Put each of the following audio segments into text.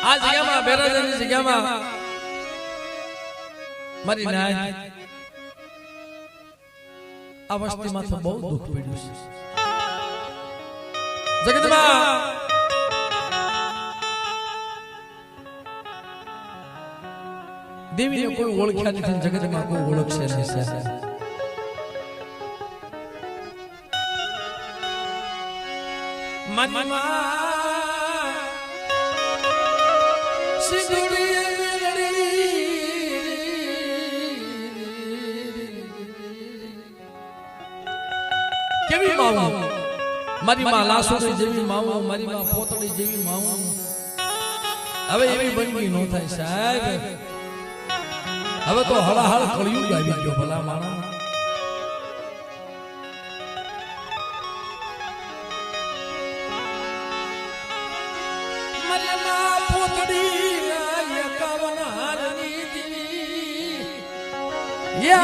આ જગ્યામાં બેરાજાની જગ્યામાં મારી નાય આ વસ્તીમાં તો બહુ દુઃખ પડ્યું છે જગતમાં દેવીને કોઈ ઓળખ્યા નથી જગતમાં કોઈ ઓળખશે નહીં મારી કેવી માવું મારી માં લાસુડી જેવી માવું મારી માં પોતડી જેવી માવું હવે એવી બનવી ન થાય સાહેબ હવે તો હળાહળ કળિયુગ આવી ગયો ભલા માણા મારી માં પોતડી એકાવન હારની દીવી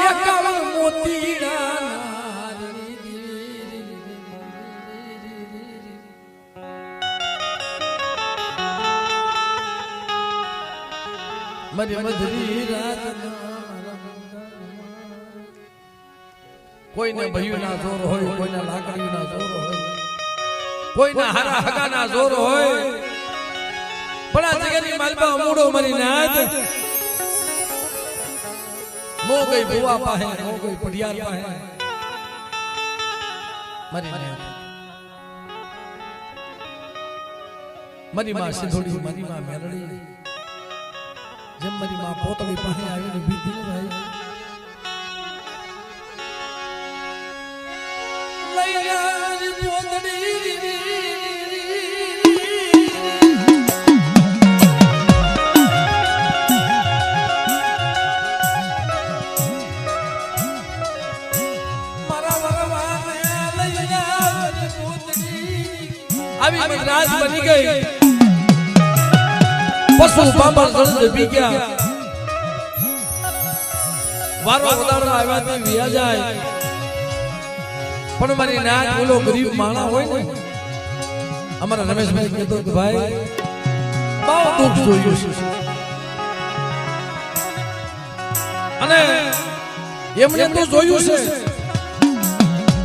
એકાવન મોતીડા મારી મધરી રાત કોઈને ભયું ના જોર હોય કોઈના લાકડી ના જોર હોય કોઈના હારા હગા ના જોર હોય પણ આ જગતની માલપા અમૂડો મારી નાત મો ગઈ ભુવા પાહે મો ગઈ પડિયાર પાહે મારી નાત મારી માં સિંધોડી મારી માં મેરડી જેમ મારી માં પોતળી પાસે આવીને બીધી ને ભાઈ લૈયારી પોતળી મારા વરવાને લૈયારી પોતળી આવી મદ્રાસ બની ગઈ પશુ બાબર જળદ પી ગયા વારો ઉદાડવા આવ્યા તે વિયા જાય પણ મારી નાક બોલો ગરીબ માણા હોય ને અમારા રમેશભાઈ કહેતો કે ભાઈ બહુ દુઃખ જોયું છે અને એમને તો જોયું છે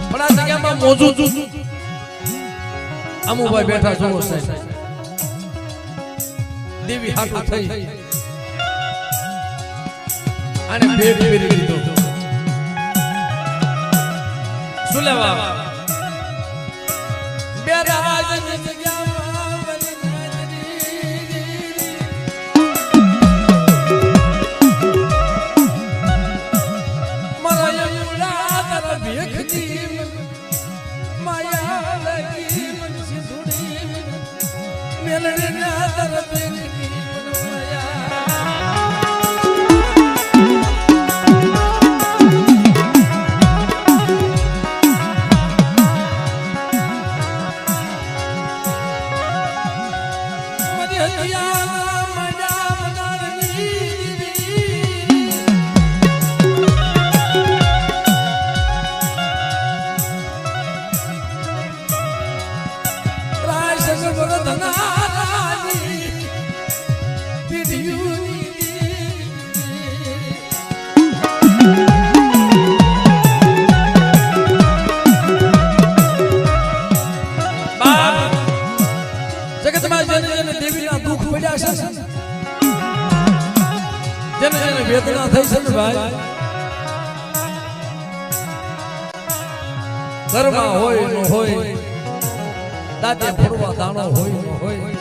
પણ આ જગ્યામાં મોજૂદ અમુભાઈ બેઠા જોવો સાહેબ દેવી હાથ થઈ અને ભેટ પહેરી લીધો શું લેવા બેરાજની જગ્યામાં બની મારા યમુડા તર ભેખતી માયા લગી મન સિંધુડી મેલડીના તર વેદના થઈ છે ભાઈ ઘરમાં હોય ન હોય દાંતે ફોડવા દાણો હોય ન હોય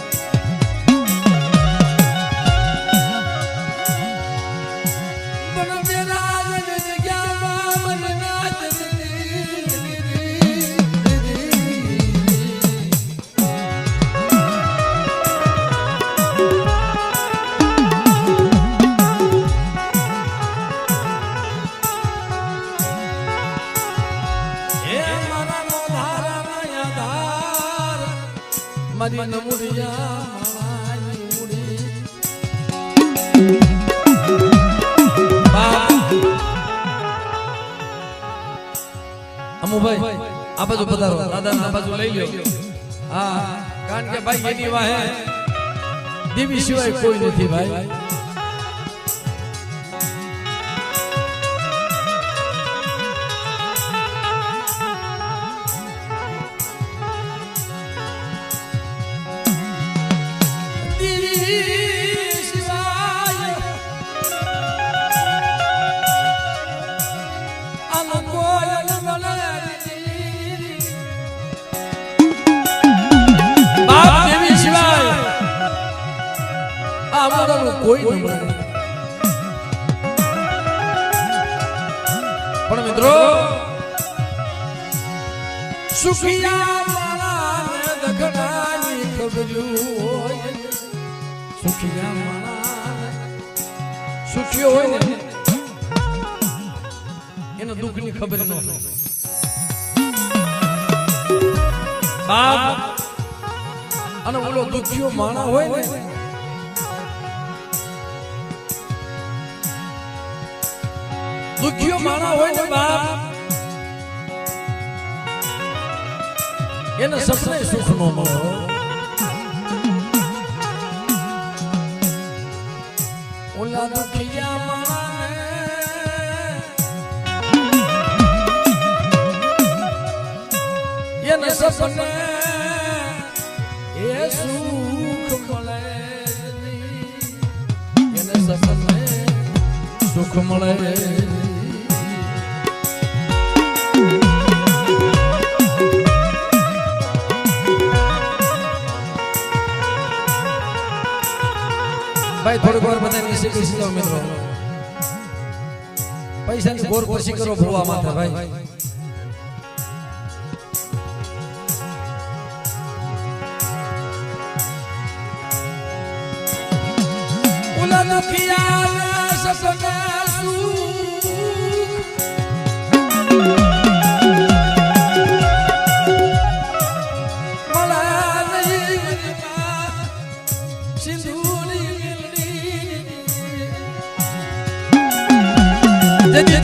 મારી નમુડિયા મારી મુડી અમુભાઈ આ બાજુ પધારો દાદા આ બાજુ લઈ લ્યો હા કારણ કે ભાઈ એની વાહે દેવી સિવાય કોઈ નથી ભાઈ. કોઈ નહીં પણ મિત્રો સુખિયા માણાને દખડાની ખબર્યું હોય, સુખિયા માણાને સુખિયો હોય ને એને દુઃખની ખબર ન હોય. બાપ અને ઓલો દુખિયો માણા હોય ને દુખિયો માણા હોય ને બાપ એને સપને સુખ નો મળે. ઓલા દુખિયા માણાને એને સપને એ સુખ મળે, એને સપને સુખ મળે. ભાઈ થોડીક વાર બધા વિશે કહી દો મિત્રો. પૈસાની ગોર પછી કરો ભૂવા માથે ભાઈ. ઉલા દુખિયા સપના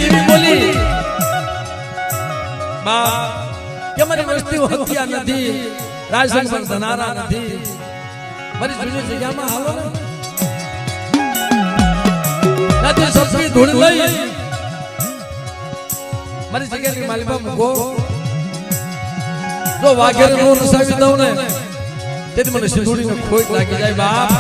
દેવી બોલી બા કે મારી વસ્તી હત્યા નથી, રાજસંગ ધનારા નથી, મારી જૂની જગ્યામાં હાલો નથી સબકી ધૂળ લઈ મારી જગ્યાની માલિકા મૂકો. જો વાઘેર નો નસાવી દઉં ને તેથી મને સિંદૂરીને ખોટ લાગી જાય બાપ.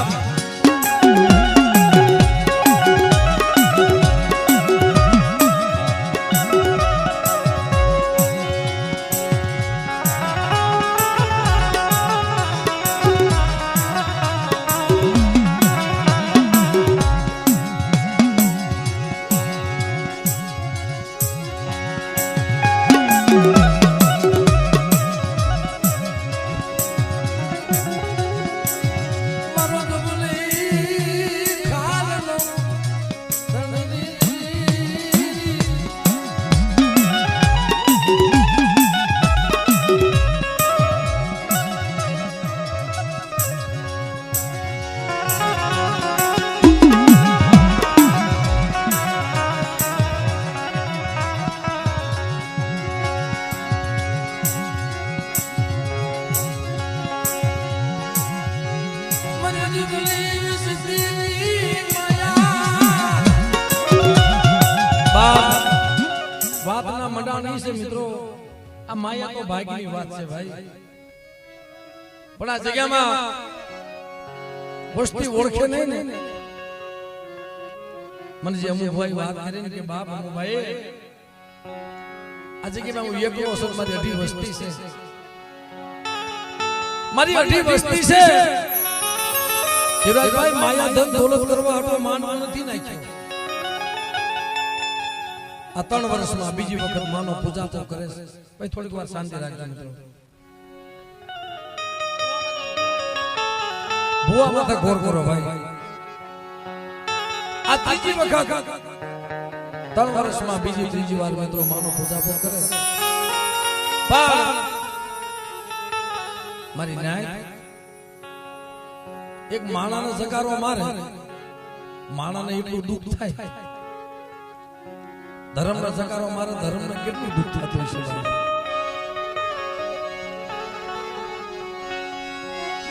વાતના મંડાણી છે મિત્રો. આ માયા તો ભાગ્યની વાત છે ભાઈ. પણ આ જગ્યામાં વસ્તી ઓળખે નહીં ને. મને જે અમુભાઈ વાત કરી ને કે બાપ અમુભાઈ આ જગ્યામાં હું એકલો છું, મારી અઢી વસ્તી છે, મારી અઢી વસ્તી છે. શિવરાજભાઈ માયા ધન દોલત કરવા આટલો માનવા નથી નાખ્યો. આ 3 વર્ષમાં બીજી વખત માનો પૂજા તો કરે છે. ભાઈ થોડીક વાર શાંતિ રાખજો મિત્રો. ભુવા માથે ગોર કરો ભાઈ. આ ત્રીજી વખત 3 વર્ષમાં ત્રીજી વાર મિત્રો માનો પૂજા તો કરે છે. મારી ન્યાય એક માણાને જગારો મારે, માણાને એટલું દુઃખ થાય. ધર્મનો જગારો મારે, ધર્મને કેટલું દુઃખ થતું હશે.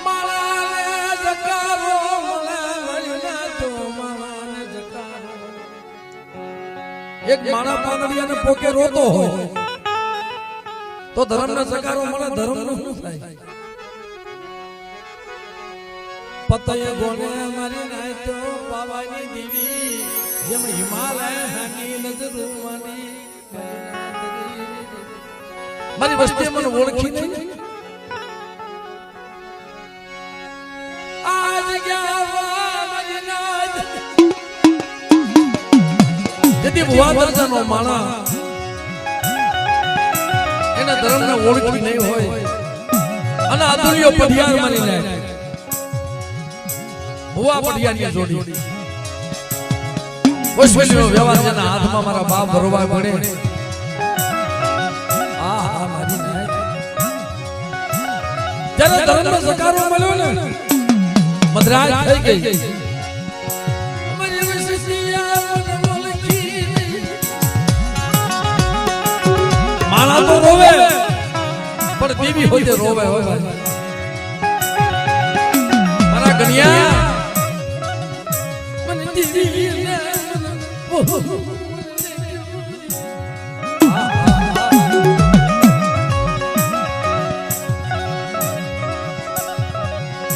માણાને જગારો એક માણા પાંદડિયાને પોકે રોતો હોય તો ધર્મનો સકારો મળે ધર્મનું શું થાય પતય ગોને મારી નાય તો બાવાની દીવી જેમ હિમાલય હાની નજરો માની મારી વસ્તી મને ઓળખી નહીં આજ ગયા મારી નાય જેથી ભુવા દરજાનો માણા એના ધર્મને ઓળખી નહીં હોય અને અતુલ્ય પઢિયાર માની જાય ભુવા પઢિયારની જોડી વૈશ્વલ્યો વ્યવહાર જેના હાથમાં મારા બાપ ભરવા પડે આ મારી નાય જ્યારે ધર્મનો સકારો મળ્યો ને મદ્રાજ થઈ ગઈ માણા તો રોવે પણ દેવી હોય તે રોવે હોય મારા કન્યા મને દીવી ને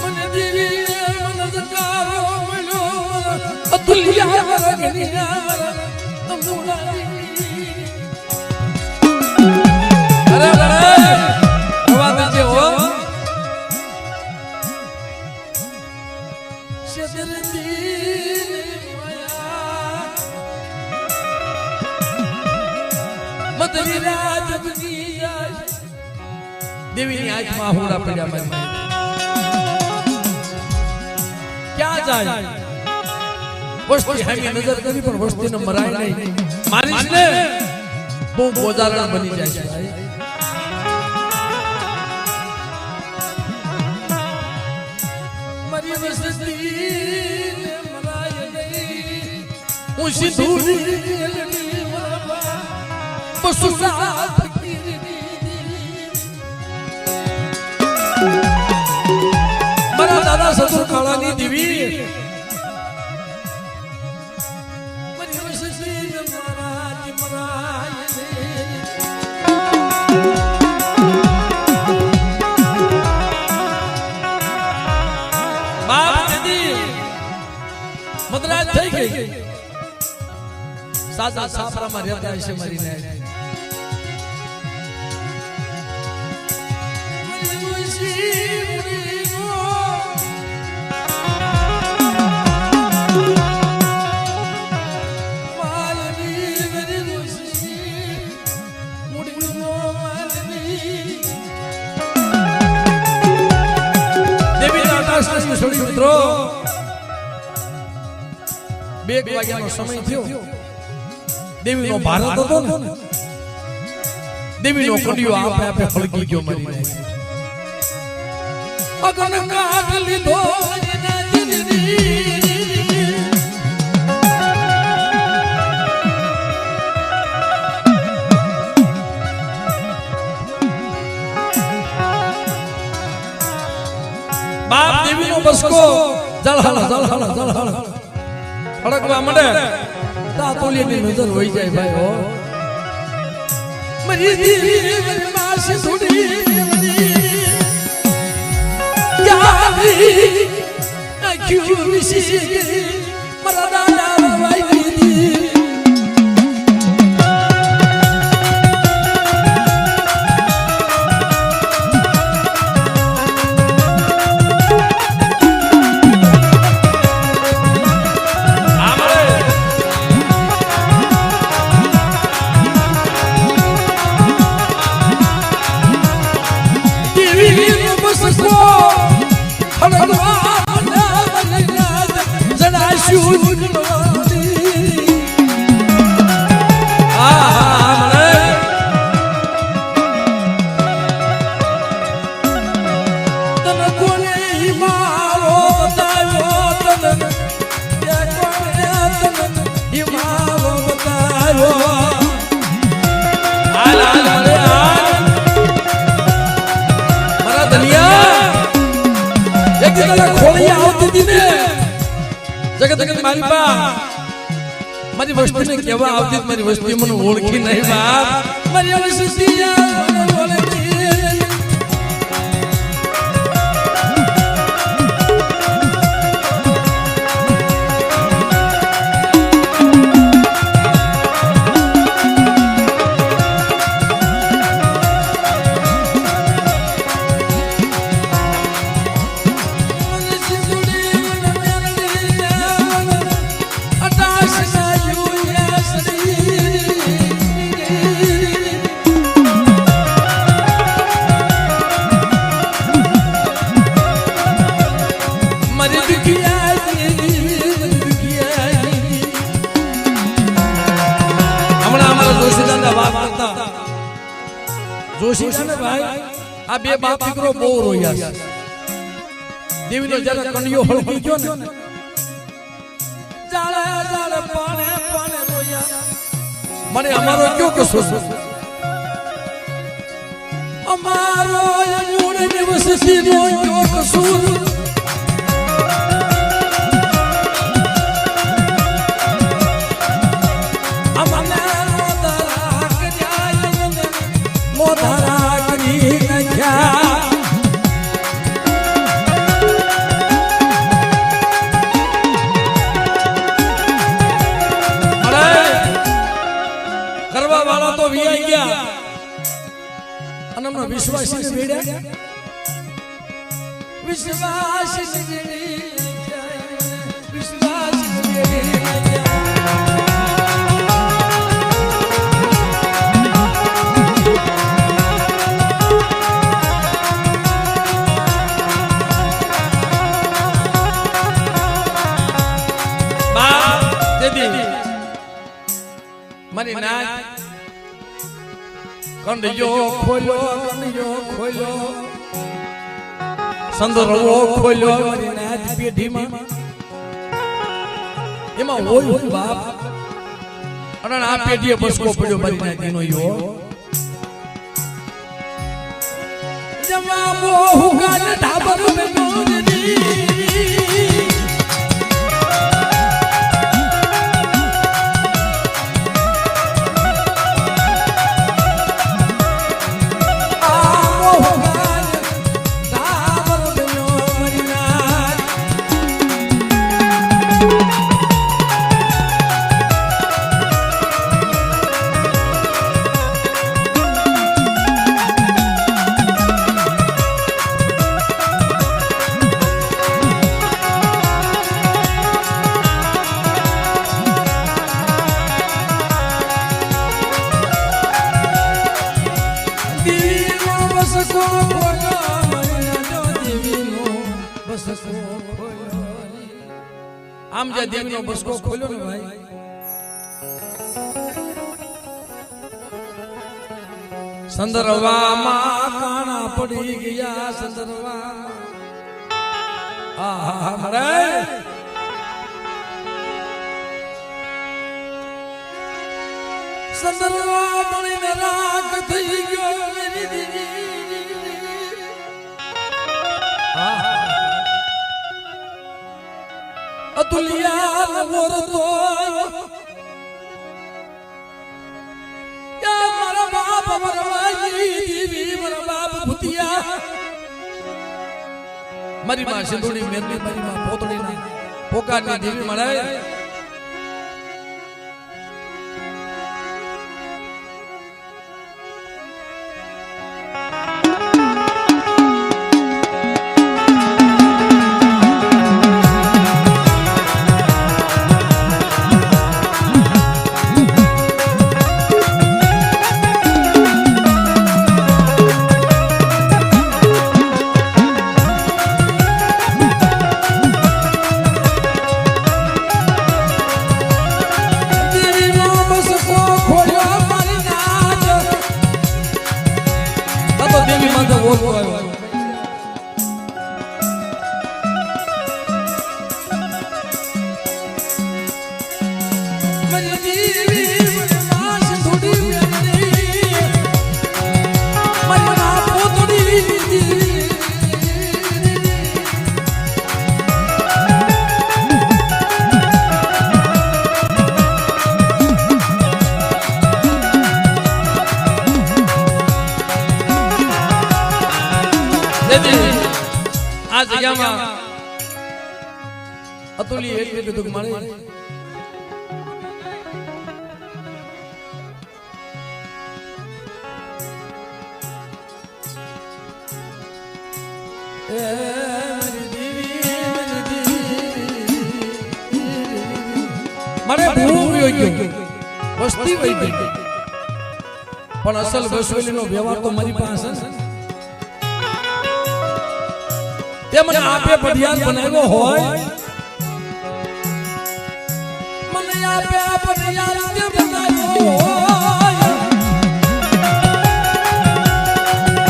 મને દીવી મને સકારો મળ્યો અતુલ્ય મારા કન્યા દેવીની આંખમાં હોડા પડ્યા મારી ક્યાં જાય વસ્તી હામી નજર કરી પણ વસ્તીને મરાય નહીં મારીશ ને બહુ બોજારણ બની જાય છે મારી વસ્તીને મરાય નહીં હું સિંધુની બસુ સાથ મારા દાદા સસુર કાળાની દેવી મદ્રાજ થઈ ગઈ સાદા સાપરામાં રહેતા હશે મારી નાય મિત્રો 2 વાગ્યાનો સમય થયો દેવીનો ભારત હતો ને દેવીનો કંડિયો આપે આપે ફળગી ગયો મરી જાય અગન કાઢ લીધો એના દિલની બાપ દેવીનો બસકો જળહળ ફળકવા માંડે તાતોલિયાની નજર હોઈ જાય ભાઈ હો મરી દેવી મારી માસી થોડી યારી આખી વિસી મારા દાદા ભાઈ દીદી જગત મારી બા મારી વસ્તીને કેવા આવતી મારી વસ્તી મને ઓળખી નહીં બાપ મારી વસ્તી જોશી ને ભાઈ આ બે બાપ દીકરો બહુ રોયા છે દેવીનો જરા કણિયો હળગી ગયો ને જાળે જાળે પાણે પાણે રોયા મને અમારો કયો કસૂર અમારો મૂળ નિવસતી નો કયો કસૂર વિશ્વાસી વેડ્યા વિશ્વાસી મારી નાચ કંડિયો ખોલ્યો સંદરવો ખોલ્યો મારી નાચ પેઢીમાં એમાં હોય બાપ અને આ પેઢીએ બસકો પડ્યો મારી નાચીનો યો જમા મોહ ગાન ઢાબર મે મોરની આમ જે દેવીનો બસકો ખોલ્યો ને ભાઈ સંદરવામાં કાણા પડી ગયા સંદરવામાં આહા મરે સંદરવા બળીને રાગ થઈ ગયો મેરી દીદી અતુલિયા નવરતો યા મારા બાપ મરવાજી દેવી મારા બાપ ભૂતિયા મારી માં સિંધુડી મેરની મારી માં પોતડી ના પોકાની દેવી મળે આ જગ્યામાં અતુલી એટલે કીધું મારે મારે ભૂ ગયો વસ્તી વહી ગઈ પણ અસલ વસૂલીનો વ્યવહાર તો મારી પાસે તે મને આપે પઢિયાર બનાવ્યો હોય મને આપે પઢિયાર તે બનાવ્યો હોય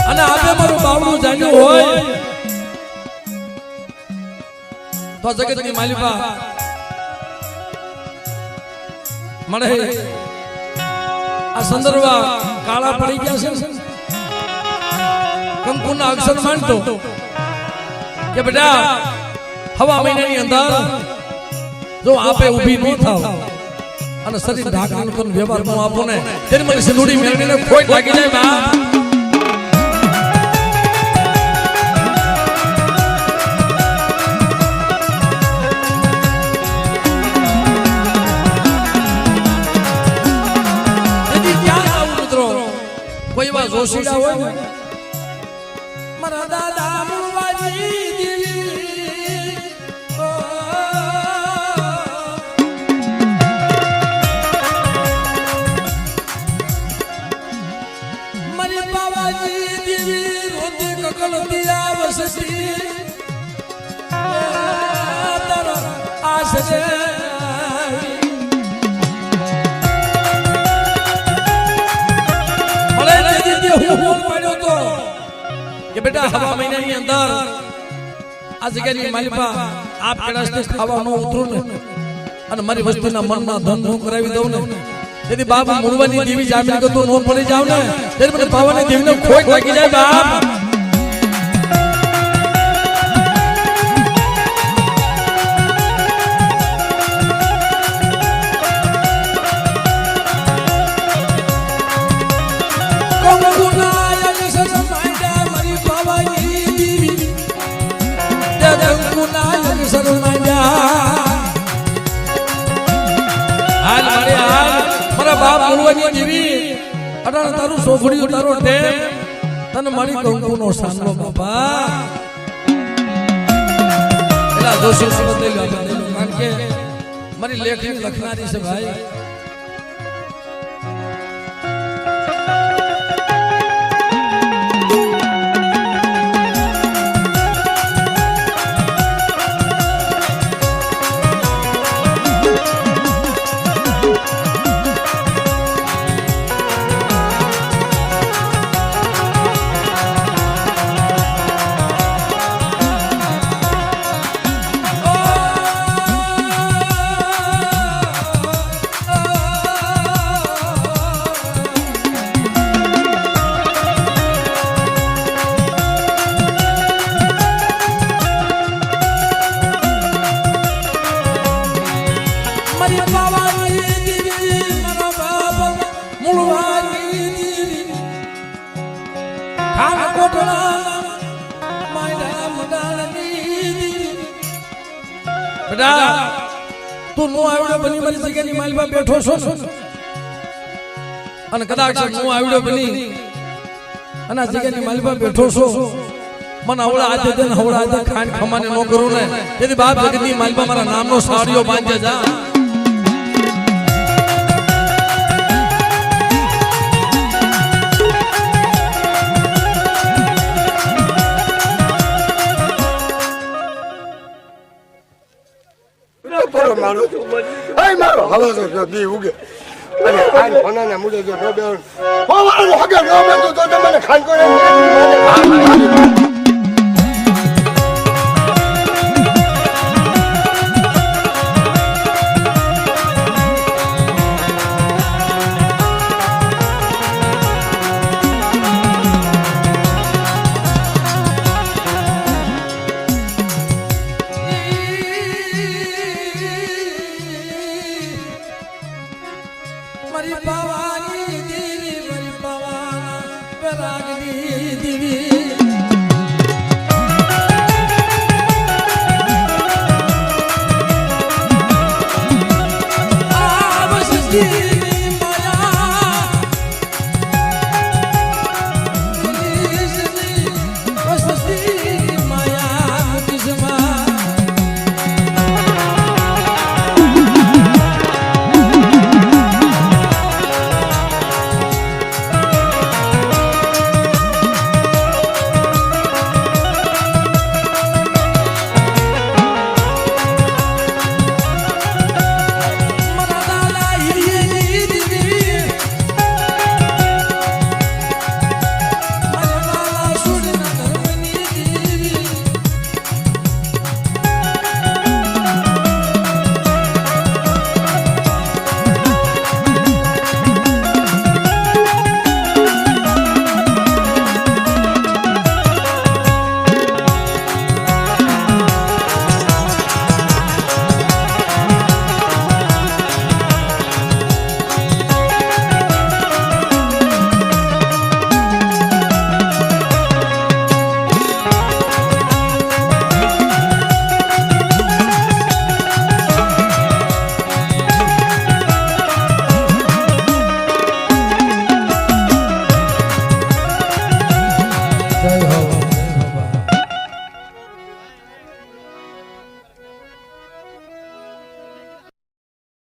અને આપે મારું બાવડું જાણ્યું હોય તો જગતની માલિકા મને આ સંદર્ભા કાળા પડી ગયા છે કંકુના અક્ષર માનતો કે બેટા હવા મહિનાની અંદર જો આપે ઊભી ન થાવ અને શરીર ઢાંકવાનો વ્યવહાર ન આપો ને તેની મને સિંદૂરી મેળવીને ખોટ લાગી જાય બા કોઈ વા જોશીડા હોય ને મારા દાદા મુળવાજી દેવી મારી બાવાજી દેવી રોતે કકલતી આવસતી તારો આશરે કે બેટા હવા મહિનાની અંદર આ જગ્યાની માલિકા આપ કદાચ ખાવાનો ઉતરું ને અને મારી વસ્તુના મનના ધન હું કરાવી દઉં ને તેથી બાપ મુળવાની દેવી જામીન કરતો નો પડી જાવ ને તેથી મને પાવાની દેવીને ખોટ લાગી જાય બાપ બાપ મુળવાની દેવી અટાણે તારું સોફળિયું તારો ટેમ તને મારી કંકુનો સાંગલો બાપા એલા દોષી સમજ લઈ લો કારણ કે મારી લેખની લખનારી છે ભાઈ તું નો આવડે બની મારી જગ્યાની માલમાં બેઠો છો અને કદાચ નો આવડે બની અને આ જગ્યાની માલમાં બેઠો છો મને આવડા આજે દે ને આવડા આજે ખાન ખમાને નો કરું ને તેથી બાપ જગતની માલમાં મારા નામનો સાડીઓ બાંધે જા મારો મારો હવે તો દી ઉગે અને ખાન ફનાના મુડે જો નો બેન હોવાનો હગે નો બેન તો તમને ખાન કરે મારી પાવાની દેવી મારી પાવાના વૈરાગની દેવી નથી